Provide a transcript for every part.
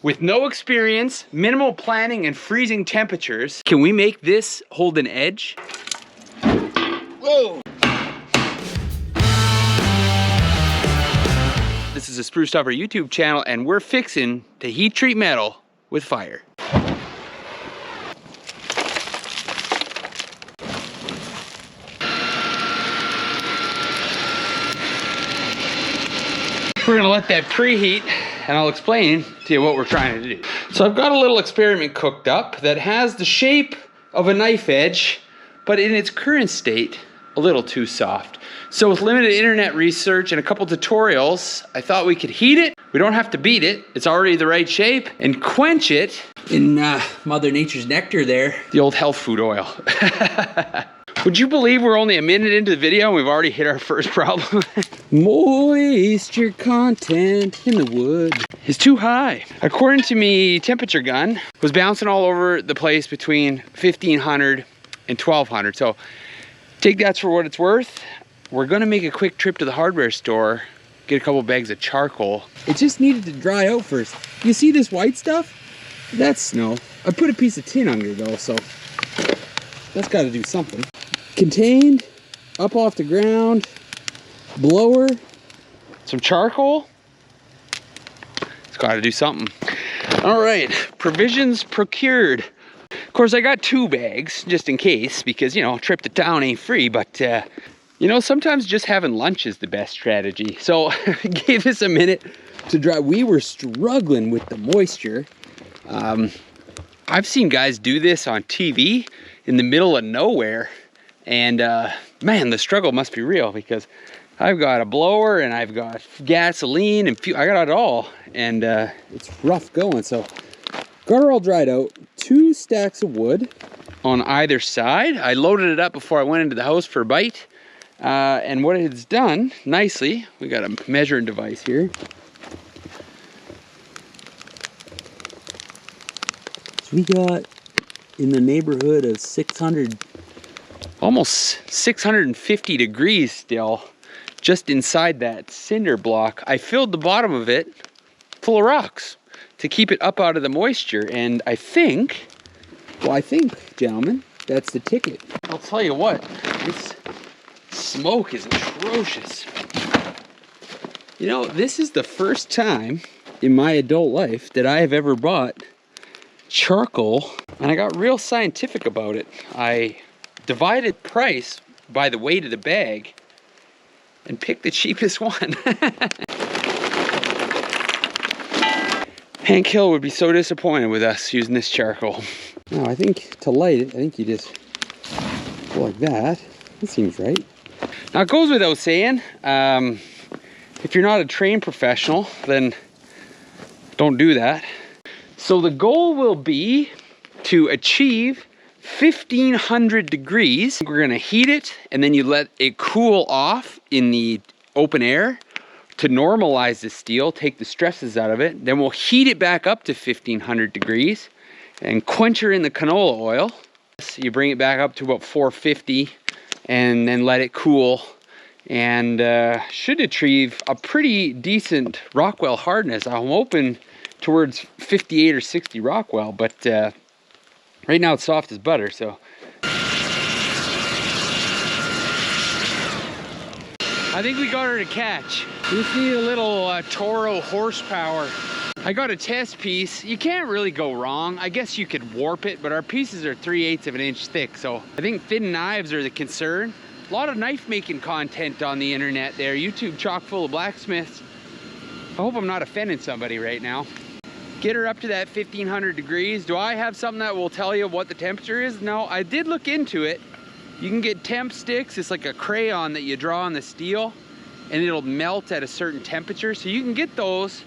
With no experience, minimal planning, and freezing temperatures, can we make this hold an edge? Whoa! This is a Spruce Stuffer YouTube channel, and we're fixing to heat treat metal with fire. We're gonna let that preheat, and I'll explain to you what we're trying to do. So I've got a little experiment cooked up that has the shape of a knife edge, but in its current state, a little too soft. So with limited internet research and a couple tutorials, I thought we could heat it. We don't have to beat it. It's already the right shape. And quench it in Mother Nature's nectar there. The old health food oil. Would you believe we're only a minute into the video and we've already hit our first problem? Moisture content in the wood is too high. According to me, temperature gun was bouncing all over the place between 1500 and 1200. So take that for what it's worth. We're gonna make a quick trip to the hardware store, get a couple bags of charcoal. It just needed to dry out first. You see this white stuff? That's snow. I put a piece of tin under though, so that's gotta do something. Contained, up off the ground, blower, some charcoal. It's gotta do something. All right, provisions procured. Of course, I got 2 bags just in case, because, you know, trip to town ain't free, but you know, sometimes just having lunch is the best strategy. So I gave this a minute to dry. We were struggling with the moisture. I've seen guys do this on TV in the middle of nowhere, and man, the struggle must be real, because I've got a blower and I've got gasoline and I got it all, and it's rough going. So got her all dried out. 2 stacks of wood on either side. I loaded it up before I went into the house for a bite. And what it's done nicely, we got a measuring device here. So we got in the neighborhood of 600, almost 650 degrees still, just inside that cinder block. I filled the bottom of it full of rocks to keep it up out of the moisture, and I think, gentlemen, that's the ticket. I'll tell you what, this smoke is atrocious. You know, this is the first time in my adult life that I have ever bought charcoal, and I got real scientific about it. I divided price by the weight of the bag and picked the cheapest one. Hank Hill would be so disappointed with us using this charcoal. Now, I think to light it, I think you just go like that. That seems right. Now, it goes without saying, if you're not a trained professional, then don't do that. So the goal will be to achieve 1500 degrees. We're gonna heat it, and then you let it cool off in the open air to normalize the steel, take the stresses out of it. Then we'll heat it back up to 1500 degrees and quench her in the canola oil. So you bring it back up to about 450 and then let it cool, and should achieve a pretty decent Rockwell hardness. I'm hoping towards 58 or 60 Rockwell, but right now it's soft as butter, so. I think we got her to catch. We just need a little Toro horsepower. I got a test piece. You can't really go wrong. I guess you could warp it, but our pieces are 3/8 of an inch thick, so I think thin knives are the concern. A lot of knife making content on the internet there. YouTube chock full of blacksmiths. I hope I'm not offending somebody right now. Get her up to that 1500 degrees. Do I have something that will tell you what the temperature is? No, I did look into it. You can get temp sticks. It's like a crayon that you draw on the steel, and it'll melt at a certain temperature. So you can get those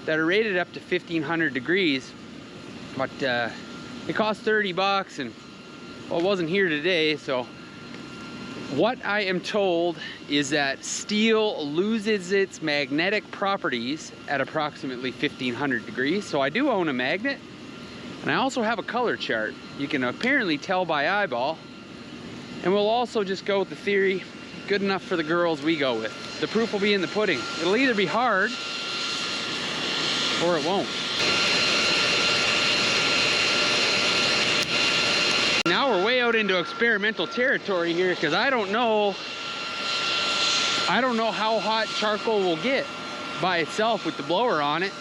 that are rated up to 1500 degrees, but it costs 30 bucks, and well, it wasn't here today. So what I am told is that steel loses its magnetic properties at approximately 1500 degrees. So I do own a magnet, and I also have a color chart. You can apparently tell by eyeball. And we'll also just go with the theory, good enough for the girls, we go with. The proof will be in the pudding. It'll either be hard or it won't. into experimental territory here because I don't know how hot charcoal will get by itself with the blower on it.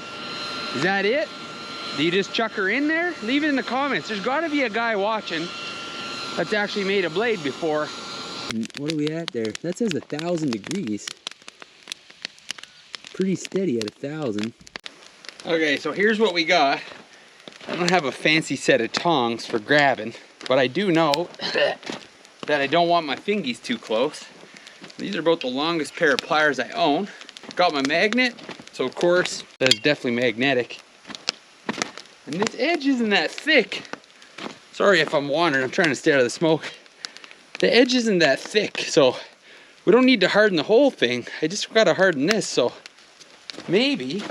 Is that it? Do you just chuck her in there? Leave it in the comments. There's got to be a guy watching that's actually made a blade before. What are we at there? That says 1,000 degrees. Pretty steady at 1,000. Okay, so here's what we got. I don't have a fancy set of tongs for grabbing, but I do know that I don't want my fingies too close. These are about the longest pair of pliers I own. Got my magnet, so of course, that is definitely magnetic. And this edge isn't that thick. Sorry if I'm wandering, I'm trying to stay out of the smoke. The edge isn't that thick, so we don't need to harden the whole thing. I just gotta harden this, so maybe,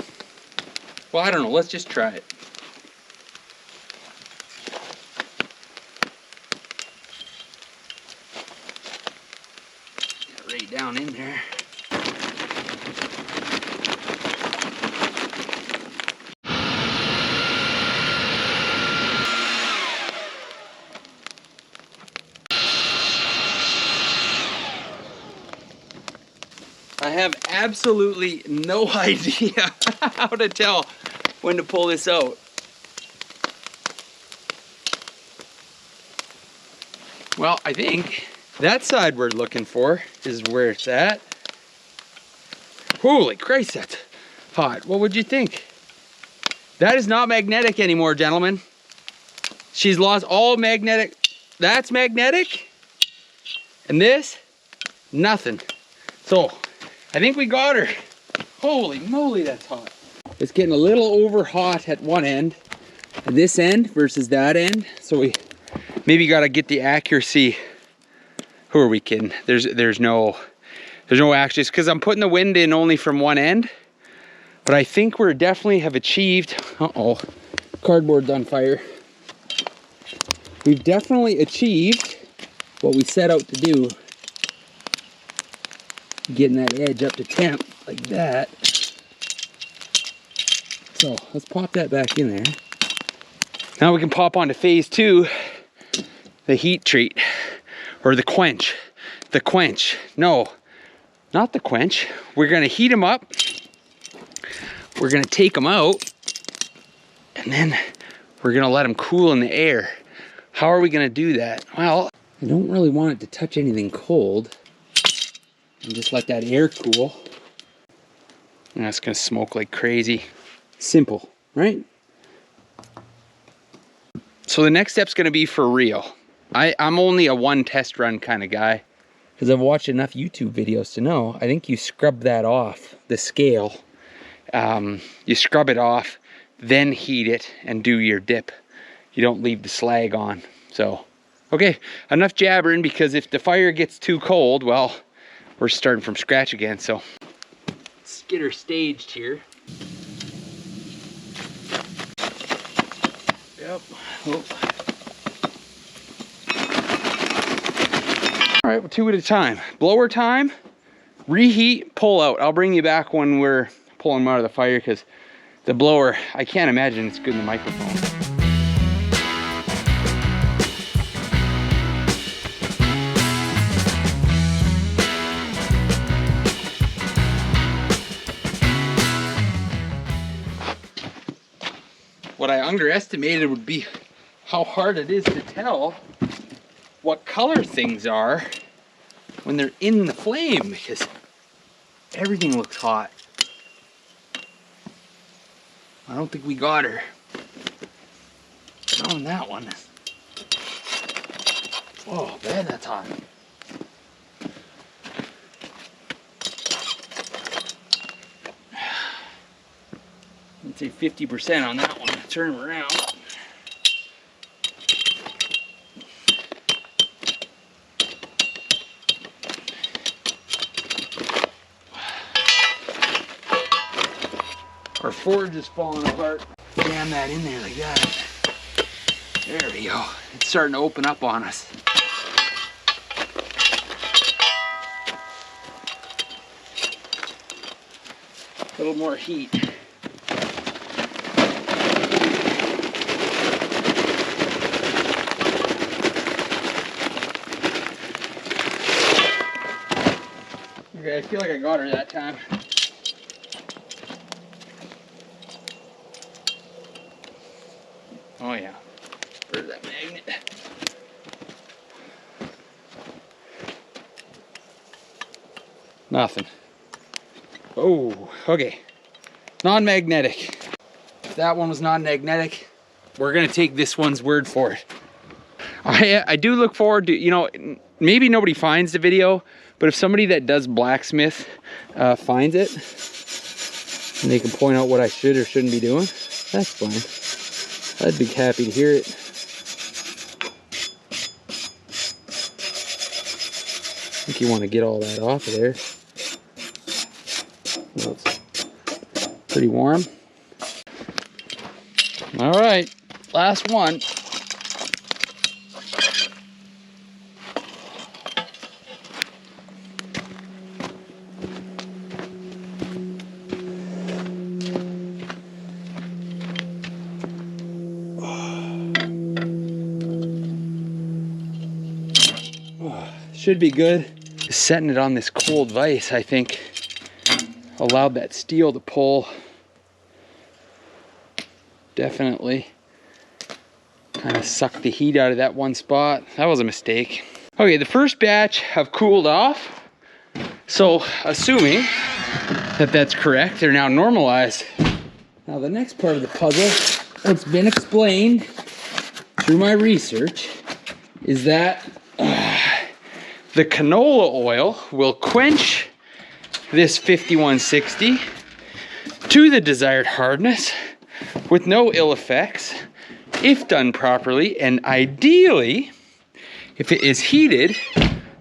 well, I don't know, let's just try it. Get right down in there. I have absolutely no idea how to tell when to pull this out. Well, I think that side we're looking for is where it's at. Holy Christ, that's hot. What would you think? That is not magnetic anymore, gentlemen. She's lost all magnetic. That's magnetic. And this, nothing. So, I think we got her. Holy moly, that's hot. It's getting a little over hot at one end, at this end versus that end. So we maybe got to get the accuracy. Who are we kidding? There's no accuracy because I'm putting the wind in only from one end. But I think we're definitely have achieved. Uh-oh, cardboard's on fire. We've definitely achieved what we set out to do. Getting that edge up to temp like that. So let's pop that back in there. Now we can pop on to phase 2, the heat treat, or the quench. The quench. No, not the quench. We're gonna heat them up. We're gonna take them out, and then we're gonna let them cool in the air. How are we gonna do that? Well, I don't really want it to touch anything cold. And just let that air cool. And that's gonna smoke like crazy. Simple, right? So the next step's gonna be for real. I'm only a one test run kind of guy, because I've watched enough YouTube videos to know, I think you scrub that off, the scale. You scrub it off, then heat it and do your dip. You don't leave the slag on. So, okay, enough jabbering, because if the fire gets too cold, well, we're starting from scratch again. So let's get her staged here. Yep. Oh. All right, well, 2 at a time. Blower time, reheat, pull out. I'll bring you back when we're pulling them out of the fire, because the blower, I can't imagine it's good in the microphone. What I underestimated would be how hard it is to tell what color things are when they're in the flame, because everything looks hot. I don't think we got her. Not on that one. Oh man, that's hot. I'd say 50% on that one. Turn them around. Our forge is falling apart. Jam that in there like that. There we go. It's starting to open up on us. A little more heat. I feel like I got her that time. Oh yeah. Where's that magnet? Nothing. Oh, okay. Non-magnetic. If that one was non-magnetic, we're gonna take this one's word for it. I do look forward to, you know, maybe nobody finds the video, but if somebody that does blacksmith finds it, and they can point out what I should or shouldn't be doing, that's fine. I'd be happy to hear it. I think you want to get all that off of there. Well, it's pretty warm. All right, last one. Should be good. Setting it on this cold vise, I think, allowed that steel to pull. Definitely kind of sucked the heat out of that one spot. That was a mistake. Okay, the first batch have cooled off. So assuming that that's correct, they're now normalized. Now the next part of the puzzle, what's been explained through my research, is that the canola oil will quench this 5160 to the desired hardness with no ill effects if done properly, and ideally if it is heated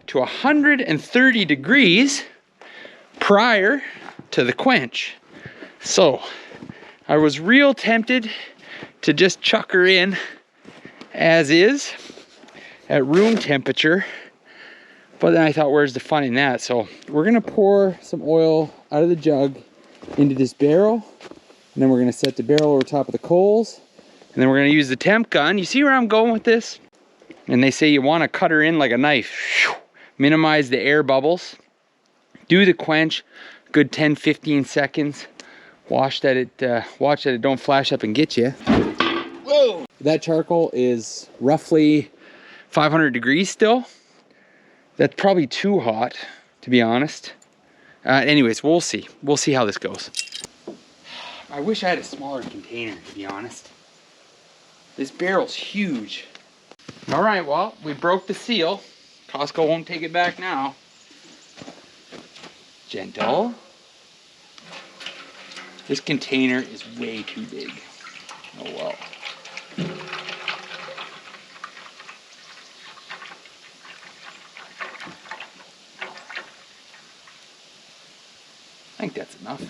to 130 degrees prior to the quench. So I was real tempted to just chuck her in as is at room temperature, but then I thought, where's the fun in that? So we're gonna pour some oil out of the jug into this barrel, and then we're gonna set the barrel over top of the coals, and then we're gonna use the temp gun. You see where I'm going with this? And they say you wanna cut her in like a knife. Minimize the air bubbles. Do the quench, good 10-15 seconds. Watch that it don't flash up and get you. Whoa! That charcoal is roughly 500 degrees still. That's probably too hot, to be honest. Anyways, we'll see. We'll see how this goes. I wish I had a smaller container, to be honest. This barrel's huge. All right, well, we broke the seal. Costco won't take it back now. Gentle. This container is way too big. Oh well. I think that's enough.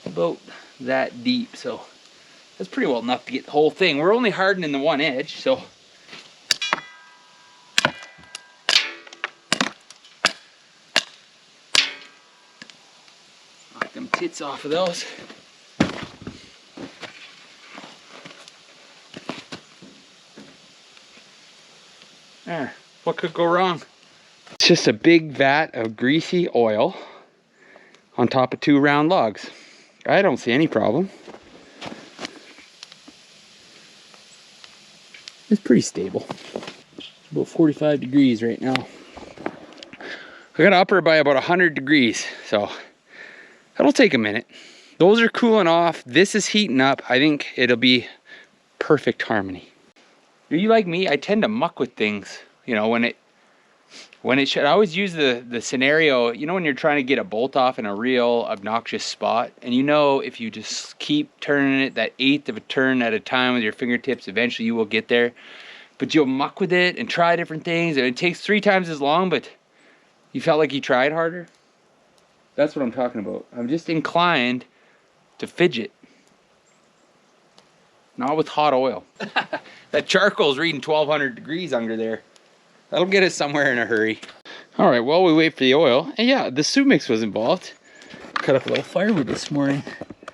About that deep, so that's pretty well enough to get the whole thing. We're only hardening the one edge, so. Knock them tits off of those. There, what could go wrong? It's just a big vat of greasy oil on top of 2 round logs. I don't see any problem. It's pretty stable. It's about 45 degrees right now. I gotta up her by about 100 degrees, so that'll take a minute. Those are cooling off. This is heating up. I think it'll be perfect harmony. Are you like me? I tend to muck with things, you know, when it should. I always use the scenario, you know, when you're trying to get a bolt off in a real obnoxious spot, and you know if you just keep turning it that 1/8 of a turn at a time with your fingertips, eventually you will get there. But you'll muck with it and try different things, and it takes 3 times as long, but you felt like you tried harder. That's what I'm talking about. I'm just inclined to fidget. Not with hot oil. That charcoal's reading 1200 degrees under there. That'll get us somewhere in a hurry. All right, while we wait for the oil, and yeah, the soup mix was involved. Cut up a little firewood this morning.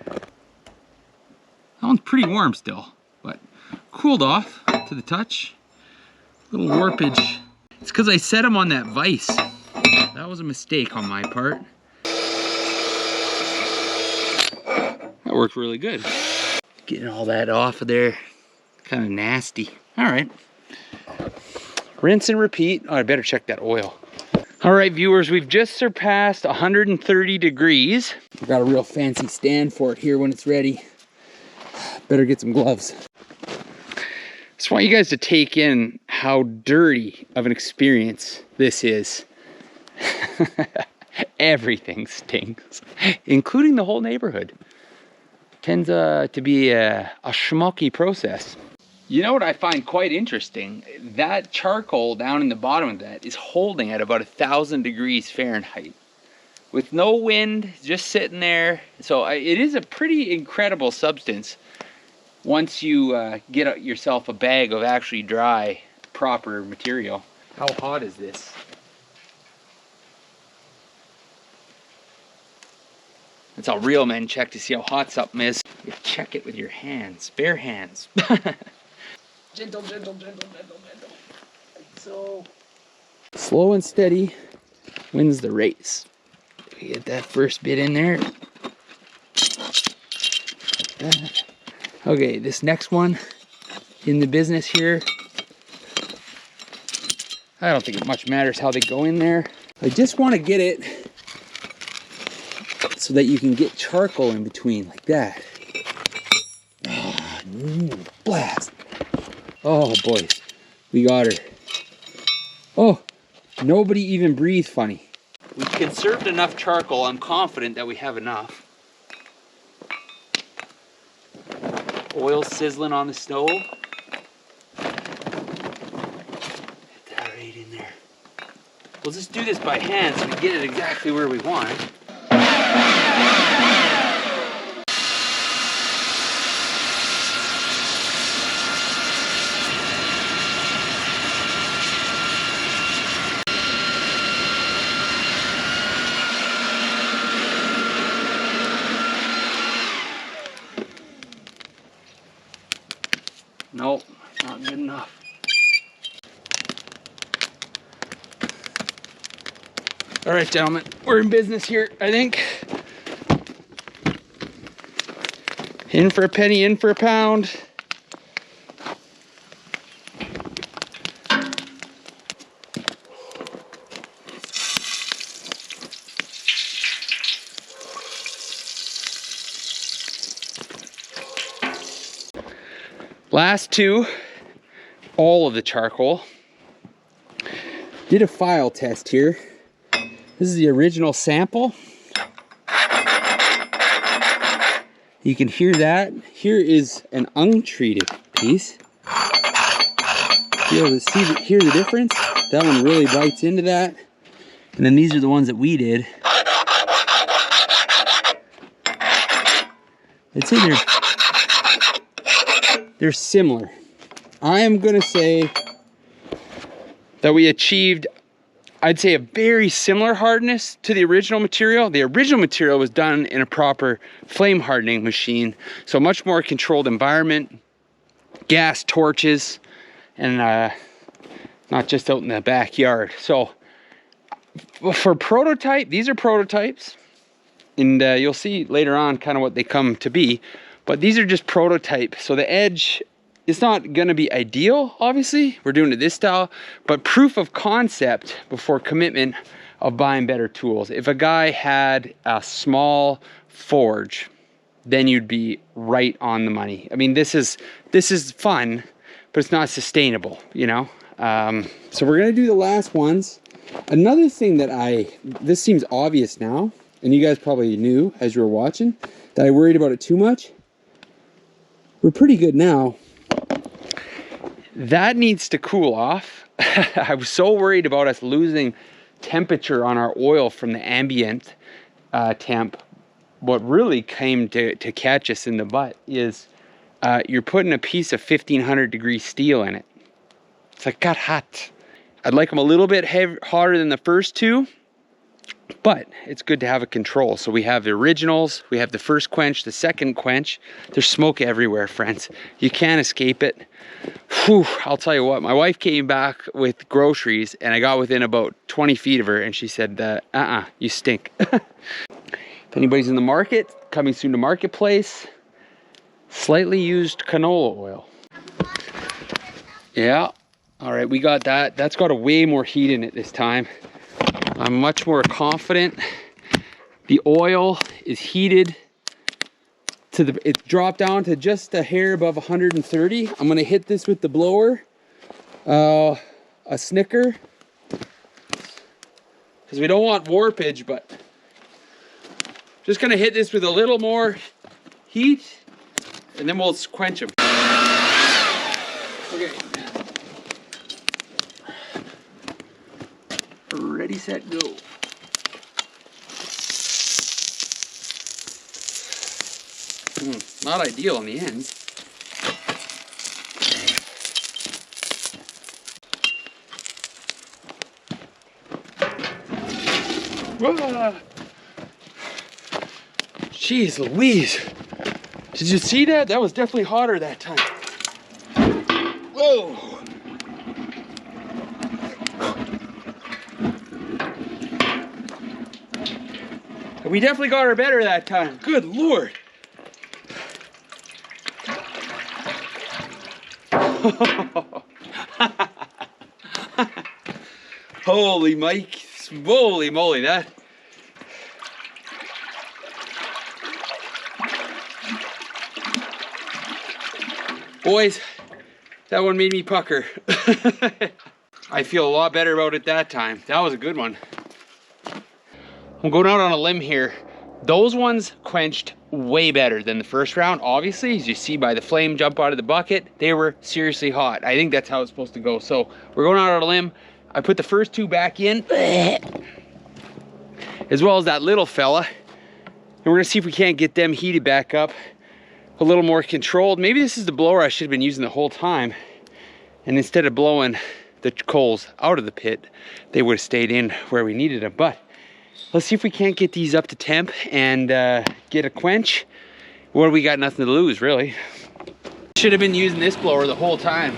That one's pretty warm still, but cooled off to the touch. Little warpage. It's because I set them on that vise. that was a mistake on my part. That worked really good. Getting all that off of there, kind of nasty. All right. Rinse and repeat. Oh, I better check that oil. All right, viewers, we've just surpassed 130 degrees. I've got a real fancy stand for it here when it's ready. Better get some gloves. Just want you guys to take in how dirty of an experience this is. Everything stinks, including the whole neighborhood. Tends to be a schmucky process. You know what I find quite interesting? That charcoal down in the bottom of that is holding at about 1,000 degrees Fahrenheit. With no wind, just sitting there. So it is a pretty incredible substance once you get yourself a bag of actually dry, proper material. How hot is this? That's how real men check to see how hot something is. You check it with your hands, bare hands. Gentle, gentle, gentle, gentle, gentle. Like so. Slow and steady wins the race. We get that first bit in there. Okay, this next one in the business here. I don't think it much matters how they go in there. I just want to get it so that you can get charcoal in between like that. Blast. Oh, boys, we got her. Oh, nobody even breathed funny. We've conserved enough charcoal. I'm confident that we have enough. Oil sizzling on the stove. Get that right in there. We'll just do this by hand so we get it exactly where we want it. Nope, not good enough. All right, gentlemen, we're in business here, I think. In for a penny, in for a pound. Last two, all of the charcoal. Did a file test here. This is the original sample. You can hear that. Here is an untreated piece. Be able to hear the difference. That one really bites into that. And then these are the ones that we did. I'd say they're similar. I am gonna say that we achieved, I'd say, a very similar hardness to the original material. The original material was done in a proper flame hardening machine, so much more controlled environment, gas torches, and not just out in the backyard. So for prototype, these are prototypes, and you'll see later on kind of what they come to be. But these are just prototype, so the edge is not gonna be ideal, obviously. We're doing it this style, but proof of concept before commitment of buying better tools. If a guy had a small forge, then you'd be right on the money. I mean, this is fun, but it's not sustainable, you know? So we're gonna do the last ones. Another thing that this seems obvious now, and you guys probably knew as you were watching, that I worried about it too much. We're pretty good now. That needs to cool off. I was so worried about us losing temperature on our oil from the ambient temp. What really came to catch us in the butt is you're putting a piece of 1500 degree steel in it. It's like, got hot. I'd like them a little bit hotter than the first two, But it's good to have a control. So we have the originals, we have the first quench, the second quench. There's smoke everywhere, friends. You can't escape it. Whew, I'll tell you what, my wife came back with groceries and I got within about 20 feet of her and she said, you stink. If anybody's in the market, coming soon to Marketplace, slightly used canola oil. Yeah, all right, we got that. That's got a way more heat in it this time. I'm much more confident. The oil is heated to it's dropped down to just a hair above 130. I'm gonna hit this with the blower, a snicker, because we don't want warpage, but just gonna hit this with a little more heat and then we'll quench them. Okay. Ready, set, go. Not ideal in the end. Whoa. Jeez Louise. Did you see that? That was definitely hotter that time. Whoa. We definitely got her better that time. Good Lord. Holy Mike, holy moly, that. Boys, that one made me pucker. I feel a lot better about it that time. That was a good one. I'm going out on a limb here. Those ones quenched way better than the first round. Obviously, as you see by the flame jump out of the bucket, they were seriously hot. I think that's how it's supposed to go. So we're going out on a limb. I put the first two back in, as well as that little fella. And we're gonna see if we can't get them heated back up, a little more controlled. Maybe this is the blower I should have been using the whole time. And instead of blowing the coals out of the pit, they would have stayed in where we needed them. But let's see if we can't get these up to temp and get a quench. Well, we got nothing to lose, really. Should have been using this blower the whole time.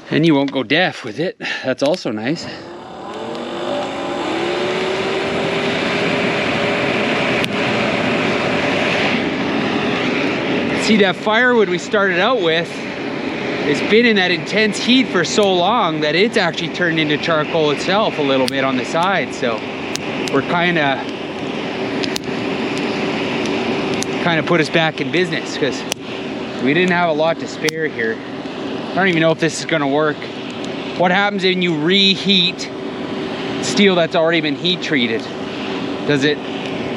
And you won't go deaf with it. That's also nice. See, that firewood we started out with, it's been in that intense heat for so long that it's actually turned into charcoal itself a little bit on the side. So we're kind of put us back in business because we didn't have a lot to spare here. I don't even know if this is gonna work. What happens when you reheat steel that's already been heat treated? Does it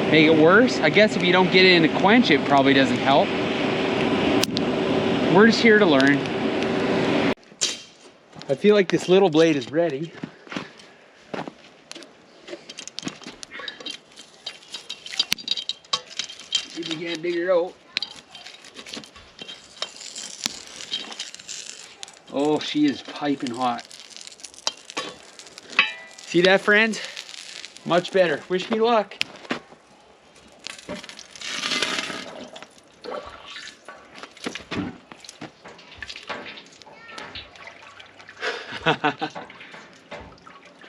make it worse? I guess if you don't get it in a quench, it probably doesn't help. We're just here to learn. I feel like this little blade is ready. See if we can't dig her out. Oh, she is piping hot. See that, friends? Much better. Wish me luck.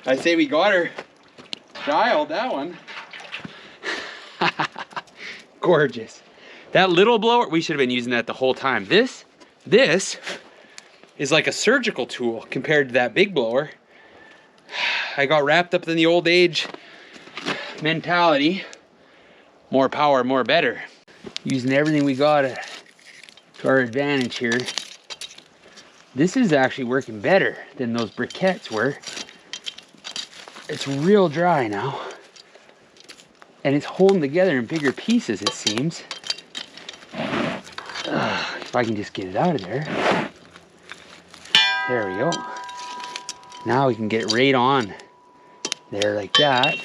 I say we got her dialed, that one. Gorgeous. That little blower, we should have been using that the whole time. This is like a surgical tool compared to that big blower. I got wrapped up in the old age mentality. More power, more better. Using everything we got to our advantage here. This is actually working better than those briquettes were. It's real dry now. And it's holding together in bigger pieces, it seems. If I can just get it out of there. There we go. Now we can get it right on there like that.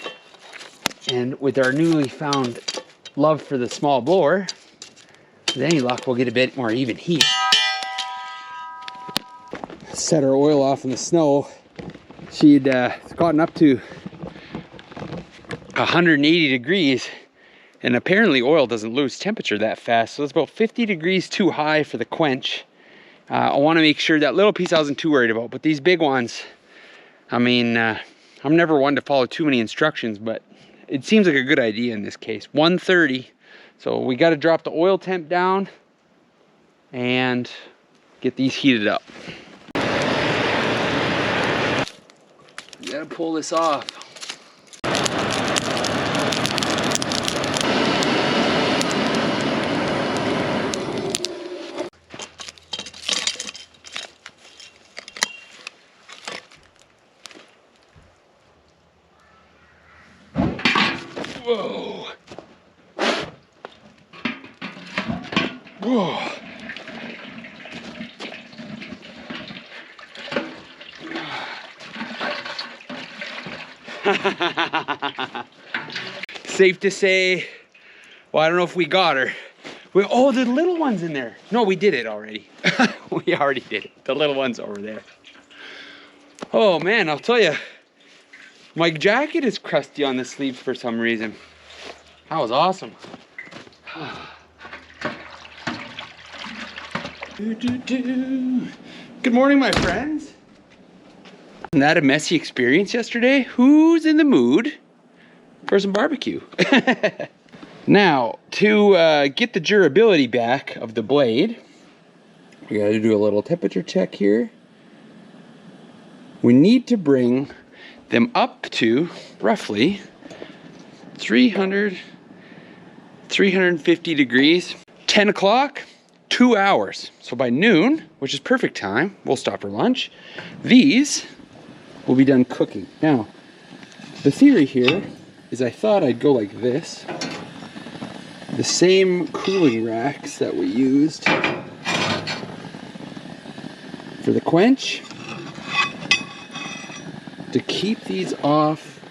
And with our newly found love for the small blower, with any luck, we'll get a bit more even heat. set our oil off in the snow, she'd gotten up to 180 degrees, and apparently oil doesn't lose temperature that fast, so it's about 50 degrees too high for the quench. I want to make sure that little piece I wasn't too worried about, but these big ones, I mean, I'm never one to follow too many instructions, but it seems like a good idea in this case. 130, so we got to drop the oil temp down and get these heated up. You gotta pull this off. Whoa. Whoa. Safe to say, well, I don't know if we got her. Oh, the little one's in there. No, we did it already. We already did it. The little one's over there. Oh man, I'll tell you, my jacket is crusty on the sleeves for some reason. That was awesome. Good morning, my friends. Isn't that a messy experience yesterday? Who's in the mood for some barbecue? Now, to get the durability back of the blade, we gotta do a little temperature check here. We need to bring them up to roughly 300, 350 degrees. 10 o'clock, 2 hours. So by noon, which is perfect time, we'll stop for lunch. These will be done cooking. Now, the theory here is I thought I'd go like this. The same cooling racks that we used for the quench, to keep these off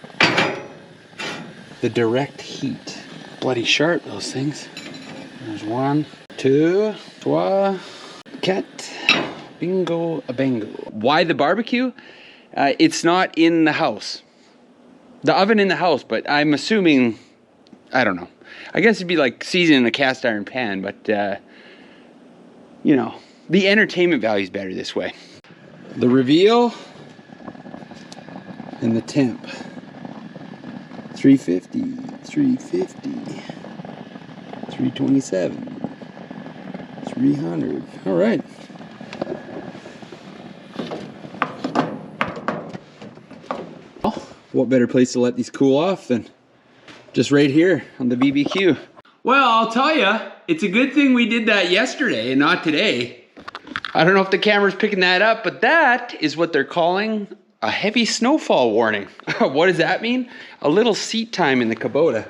the direct heat. Bloody sharp, those things. There's 1, 2, 3, 4, bingo, a bango. Why the barbecue? It's not in the house. The oven in the house, but I'm assuming, I don't know. I guess it'd be like seasoning in a cast iron pan, but you know, the entertainment value is better this way. The reveal and the temp. 350, 350, 327, 300. All right. Well, what better place to let these cool off than just right here on the BBQ. Well, I'll tell you, it's a good thing we did that yesterday and not today. I don't know if the camera's picking that up, but that is what they're calling a heavy snowfall warning. What does that mean? A little seat time in the Kubota.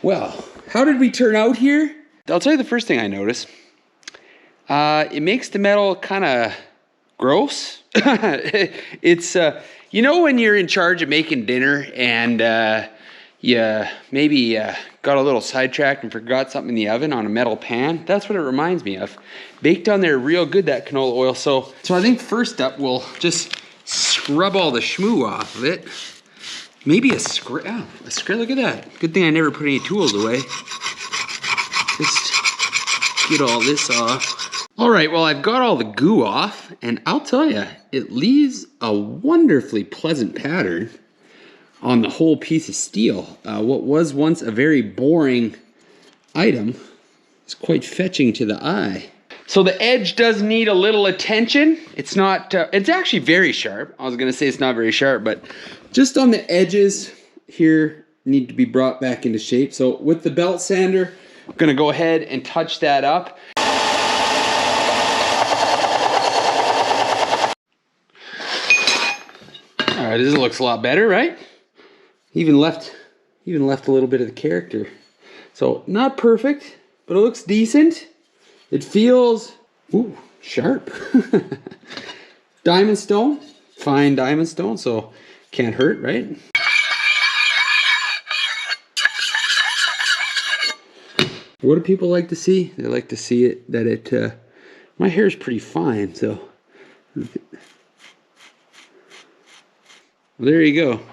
Well, how did we turn out here? I'll tell you the first thing I noticed. It makes the metal kind of gross. It's, you know when you're in charge of making dinner and you maybe got a little sidetracked and forgot something in the oven on a metal pan? That's what it reminds me of. Baked on there real good, that canola oil. So I think first up, we'll just scrub all the schmoo off of it. Maybe a scrub, look at that. Good thing I never put any tools away. Just get all this off. All right, well, I've got all the goo off, and I'll tell you, it leaves a wonderfully pleasant pattern on the whole piece of steel. What was once a very boring item is quite fetching to the eye. So the edge does need a little attention. It's not, it's actually very sharp. I was gonna say it's not very sharp, but just on the edges here need to be brought back into shape. So with the belt sander, I'm gonna go ahead and touch that up. All right, this looks a lot better, right? Even left a little bit of the character. So not perfect, but it looks decent. It feels, ooh, sharp. Diamond stone, fine diamond stone, so can't hurt, right? What do people like to see? They like to see it, that it, my hair is pretty fine, so There you go. I don't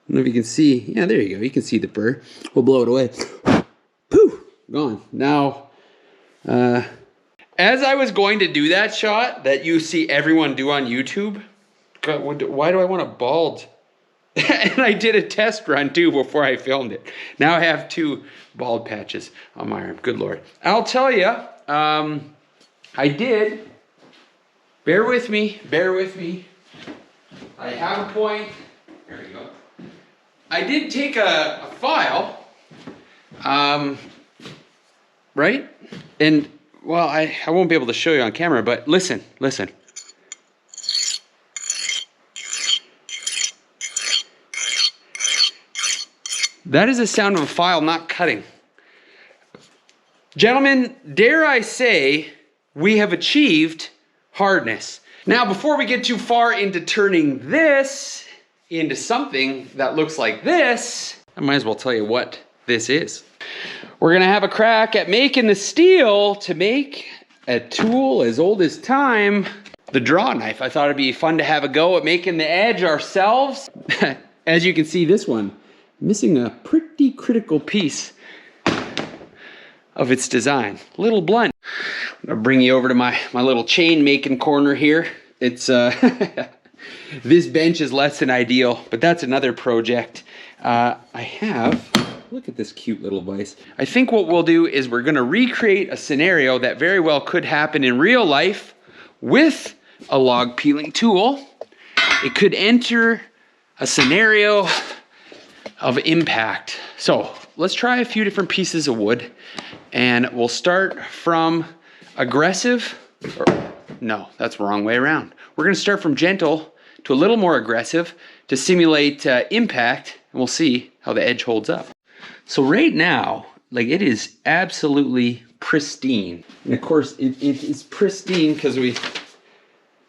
know if you can see. Yeah, there you go. You can see the burr. We'll blow it away. Pooh! Gone. Now, as I was going to do that shot that you see everyone do on YouTube, God, why do I want a bald? And I did a test run too before I filmed it. Now I have 2 bald patches on my arm. Good Lord. I'll tell you, I did. Bear with me. Bear with me. I have a point. There we go. I did take a file, right? And, well, I won't be able to show you on camera, but listen, listen. That is the sound of a file not cutting. Gentlemen, dare I say, we have achieved hardness. Now, before we get too far into turning this into something that looks like this, I might as well tell you what this is. We're gonna have a crack at making the steel to make a tool as old as time, the draw knife. I thought it'd be fun to have a go at making the edge ourselves. As you can see, this one, missing a pretty critical piece of its design. A little blunt. I'm gonna bring you over to my little chain making corner here. It's this bench is less than ideal, but that's another project. I have, look at this cute little vise. I think what we'll do is we're gonna recreate a scenario that very well could happen in real life with a log peeling tool. It could enter a scenario of impact. So let's try a few different pieces of wood, and we'll start from aggressive, or, no, that's the wrong way around. We're gonna start from gentle to a little more aggressive to simulate impact, and we'll see how the edge holds up. So right now, like, it is absolutely pristine. And of course, it is pristine because we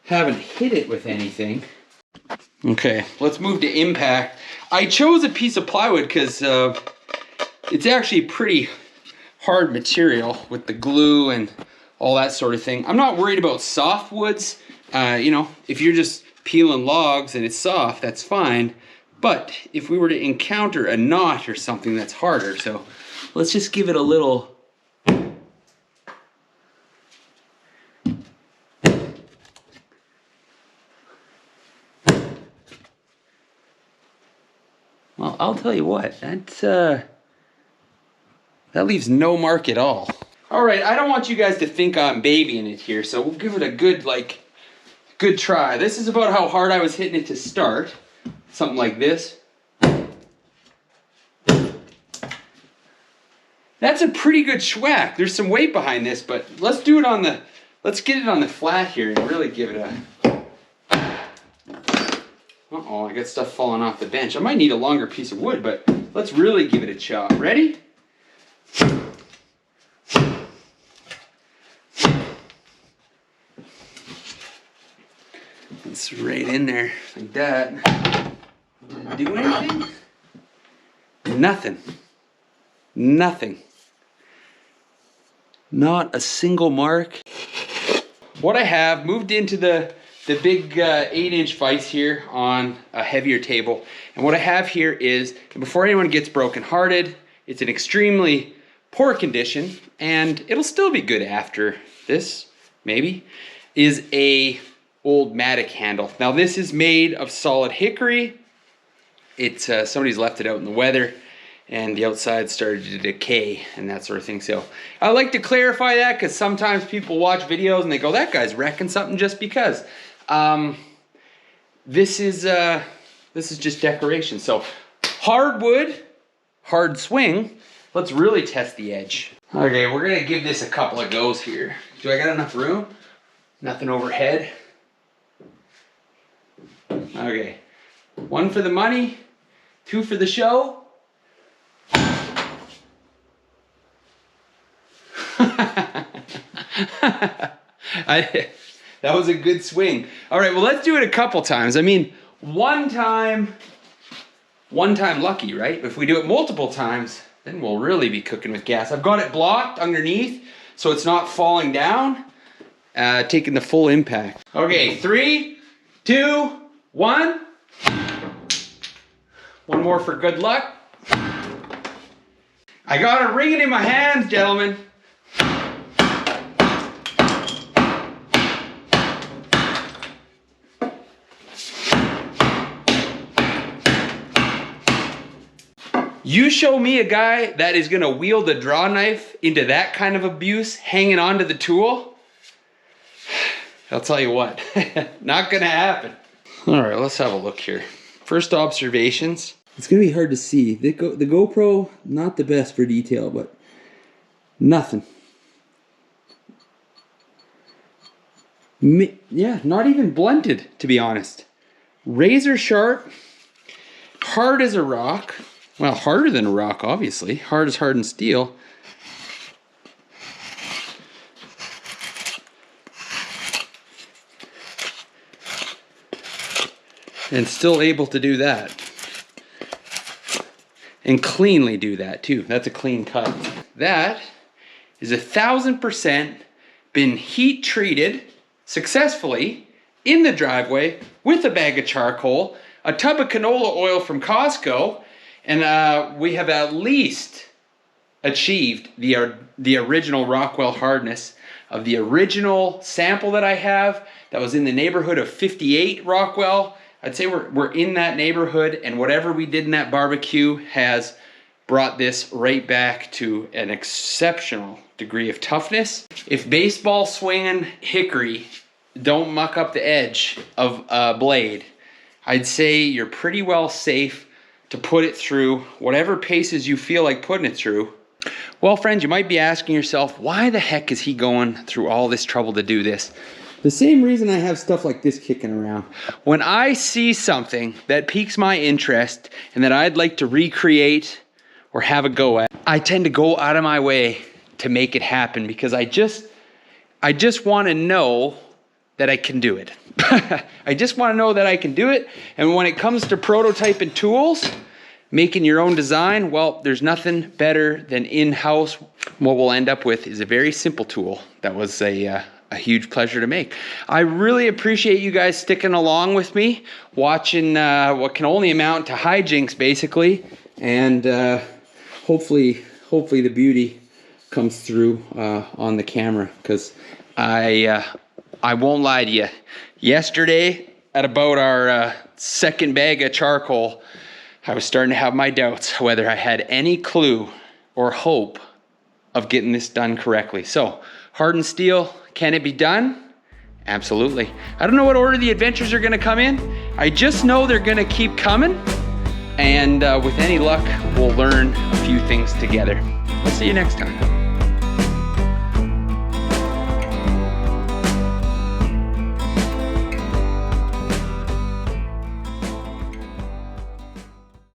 haven't hit it with anything. Okay, let's move to impact. I chose a piece of plywood because it's actually pretty hard material with the glue and all that sort of thing. I'm not worried about soft woods. You know, if you're just peeling logs and it's soft, that's fine. But if we were to encounter a knot or something, that's harder. So let's just give it a little. Well, I'll tell you what, that leaves no mark at all. All right, I don't want you guys to think I'm babying it here, so we'll give it a good, good try. This is about how hard I was hitting it to start. Something like this. That's a pretty good schwack. There's some weight behind this, but let's do it on the, let's get it on the flat here and really give it a. Uh-oh, I got stuff falling off the bench. I might need a longer piece of wood, but let's really give it a chop. Ready? It's right in there, like that. Did it do anything? Nothing. Nothing. Not a single mark. What I have moved into the big 8-inch vise here on a heavier table. And what I have here is, before anyone gets brokenhearted, it's in extremely poor condition, and it'll still be good after this, maybe, is a old mattock handle. Now this is made of solid hickory. It's somebody's left it out in the weather, and the outside started to decay and that sort of thing. So I like to clarify that because sometimes people watch videos and they go, that guy's wrecking something just because. This is just decoration. So hardwood, hard swing. Let's really test the edge. Okay, we're gonna give this a couple of goes here. Do I got enough room? Nothing overhead. Okay, 1 for the money, 2 for the show. That was a good swing. All right, well, let's do it a couple times. I mean, one time lucky, right? If we do it multiple times, then we'll really be cooking with gas. I've got it blocked underneath so it's not falling down, taking the full impact. Okay, 3, 2, 1. One more for good luck. I got a ring in my hands, gentlemen. You show me a guy that is gonna wield a draw knife into that kind of abuse, hanging onto the tool, I'll tell you what, not gonna happen. All right, let's have a look here. First observations. It's gonna be hard to see. The GoPro, not the best for detail, but nothing. Yeah, not even blunted, to be honest. Razor sharp, hard as a rock. Well, harder than a rock, obviously. Hard as hardened steel. And still able to do that. And cleanly do that too. That's a clean cut. That is 1000% been heat treated successfully in the driveway with a bag of charcoal, a tub of canola oil from Costco, and we have at least achieved the original Rockwell hardness of the original sample that I have that was in the neighborhood of 58 Rockwell. I'd say we're in that neighborhood, and whatever we did in that barbecue has brought this right back to an exceptional degree of toughness. If baseball swinging hickory don't muck up the edge of a blade, I'd say you're pretty well safe to put it through whatever paces you feel like putting it through. Well, friends, you might be asking yourself, why the heck is he going through all this trouble to do this? The same reason I have stuff like this kicking around. When I see something that piques my interest and that I'd like to recreate or have a go at, I tend to go out of my way to make it happen because I just want to know that I can do it. I just want to know that I can do it. And when it comes to prototyping tools, making your own design, well, there's nothing better than in-house. What we'll end up with is a very simple tool that was a huge pleasure to make. I really appreciate you guys sticking along with me, watching what can only amount to hijinks, basically. And hopefully the beauty comes through on the camera, because I won't lie to you. Yesterday, at about our second bag of charcoal, I was starting to have my doubts whether I had any clue or hope of getting this done correctly. So, hardened steel, can it be done? Absolutely. I don't know what order the adventures are gonna come in. I just know they're gonna keep coming. And with any luck, we'll learn a few things together. I'll see you next time.